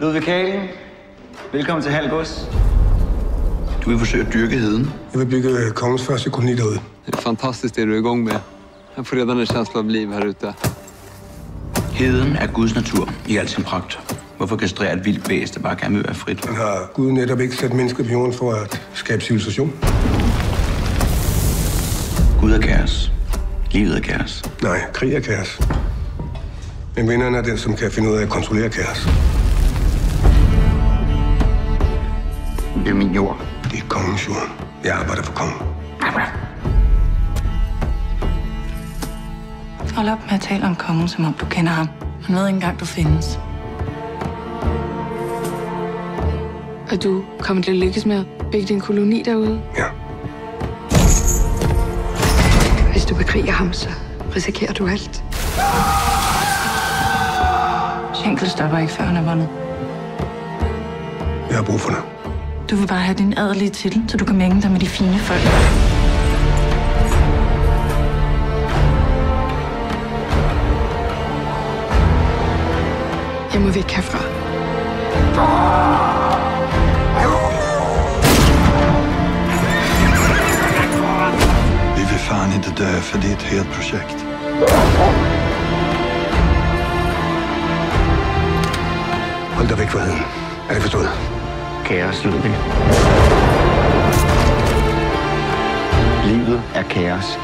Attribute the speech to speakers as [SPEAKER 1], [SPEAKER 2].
[SPEAKER 1] Ludvig Kalen, velkommen til Halgås.
[SPEAKER 2] Du vil forsøge at dyrke heden.
[SPEAKER 3] Jeg vil bygge kongens første koloni derude.
[SPEAKER 4] Det är fantastiskt det du är igång med. Jag får redan en känsla av liv här ute.
[SPEAKER 2] Heden er Guds natur i al sin pragt. Hvorfor kastrere et vildt væsen, der bare gerne vil være frit?
[SPEAKER 3] Men har Gud netop ikke sat mennesker på jorden for at skabe civilisation?
[SPEAKER 2] Gud er kaos. Livet er kaos.
[SPEAKER 3] Nej, krig er kaos. Men vinderen er den, som kan finde ud af at kontrollere kaos.
[SPEAKER 2] Det er min jord.
[SPEAKER 3] Det er kongens jord. Jeg arbejder for kongen.
[SPEAKER 5] Hold op med at tale om kongen, som om du kender ham. Han ved ikke engang, du findes.
[SPEAKER 6] Og du kommer til at lykkes med at bygge din koloni derude?
[SPEAKER 3] Ja.
[SPEAKER 6] Hvis du bekriger ham, så risikerer du alt.
[SPEAKER 5] Schenkel stopper ikke, før han er vundet.
[SPEAKER 3] Jeg har brug for dig.
[SPEAKER 5] Du vil bare have din adelige titel, så du kan mænge dig med de fine folk.
[SPEAKER 6] Jeg må væk herfra.
[SPEAKER 7] Vi vill fan inte dö för det är ett helt projekt.
[SPEAKER 3] Hold dig væk fra heden. Er det forstået?
[SPEAKER 1] Kaos, Ludvig. Livet er kaos.